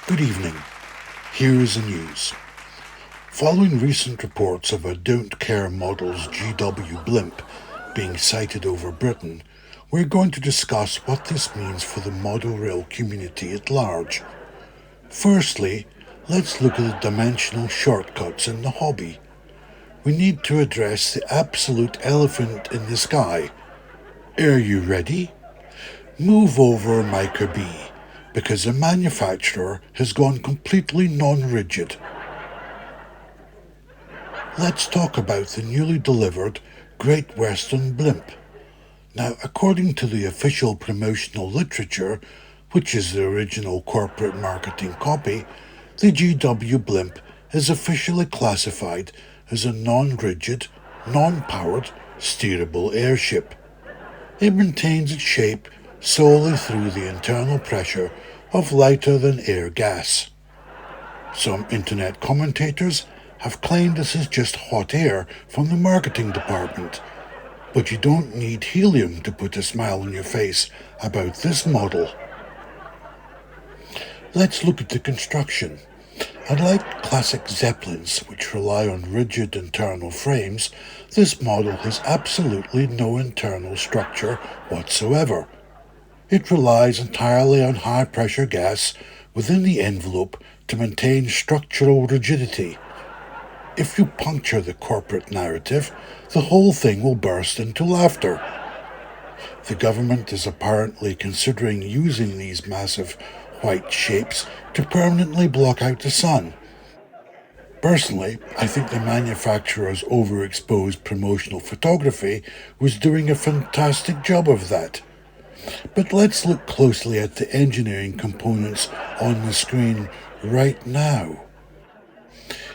Good evening. Here is the news. Following recent reports of a Don't Care model's GW Blimp being sighted over Britain, we're going to discuss what this means for the model rail community at large. Firstly, let's look at the dimensional shortcuts in the hobby. We need to address the absolute elephant in the sky. Are you ready? Move over Micro B, because the manufacturer has gone completely non-rigid. Let's talk about the newly delivered Great Western Blimp. Now, according to the official promotional literature, which is the original corporate marketing copy, the GW Blimp is officially classified as a non-rigid, non-powered, steerable airship. It maintains its shape solely through the internal pressure of lighter-than-air gas. Some internet commentators have claimed this is just hot air from the marketing department, but you don't need helium to put a smile on your face about this model. Let's look at the construction. Unlike classic Zeppelins, which rely on rigid internal frames, this model has absolutely no internal structure whatsoever. It relies entirely on high-pressure gas within the envelope to maintain structural rigidity. If you puncture the corporate narrative, the whole thing will burst into laughter. The government is apparently considering using these massive white shapes to permanently block out the sun. Personally, I think the manufacturer's overexposed promotional photography was doing a fantastic job of that. But let's look closely at the engineering components on the screen right now.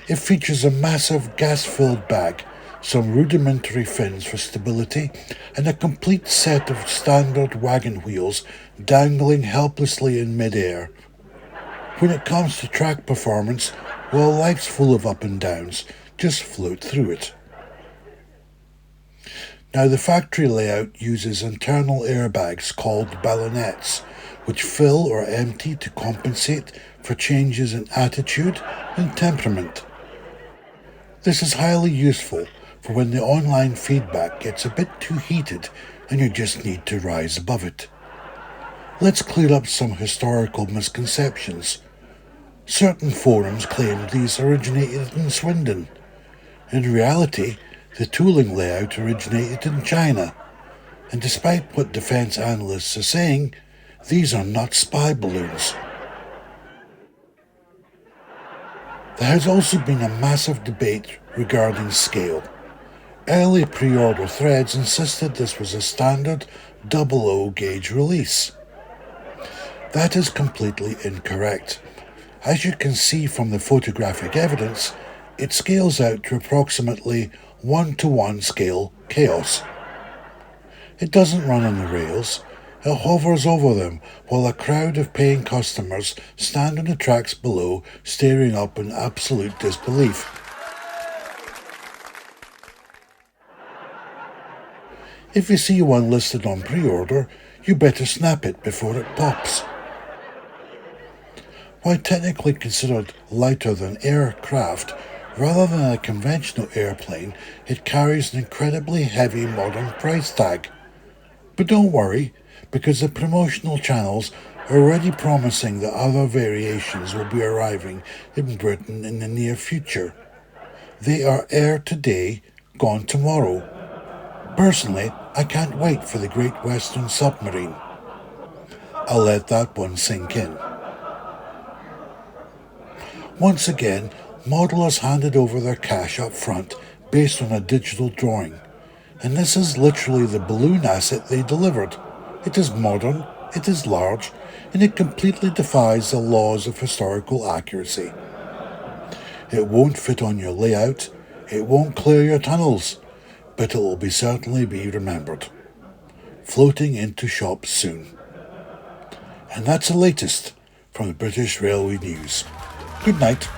It features a massive gas-filled bag, some rudimentary fins for stability, and a complete set of standard wagon wheels dangling helplessly in mid-air. When it comes to track performance, well, life's full of up and downs. Just float through it. Now, the factory layout uses internal airbags called ballonets, which fill or empty to compensate for changes in attitude and temperament. This is highly useful for when the online feedback gets a bit too heated and you just need to rise above it. Let's clear up some historical misconceptions. Certain forums claimed these originated in Swindon. In reality, the tooling layout originated in China, and despite what defense analysts are saying, these are not spy balloons. There has also been a massive debate regarding scale. Early pre-order threads insisted this was a standard 00 gauge release. That is completely incorrect. As you can see from the photographic evidence, it scales out to approximately 1:1 scale chaos. It doesn't run on the rails, it hovers over them while a crowd of paying customers stand on the tracks below, staring up in absolute disbelief. If you see one listed on pre-order, you better snap it before it pops. While technically considered lighter than aircraft, rather than a conventional airplane, it carries an incredibly heavy modern price tag. But don't worry, because the promotional channels are already promising that other variations will be arriving in Britain in the near future. They are air today, gone tomorrow. Personally, I can't wait for the Great Western Submarine. I'll let that one sink in. Once again, modelers handed over their cash up front based on a digital drawing, and this is literally the balloon asset they delivered. It is modern, it is large, and it completely defies the laws of historical accuracy. It won't fit on your layout, it won't clear your tunnels, but it will certainly be remembered. Floating into shops soon. And that's the latest from the British Railway News. Good night.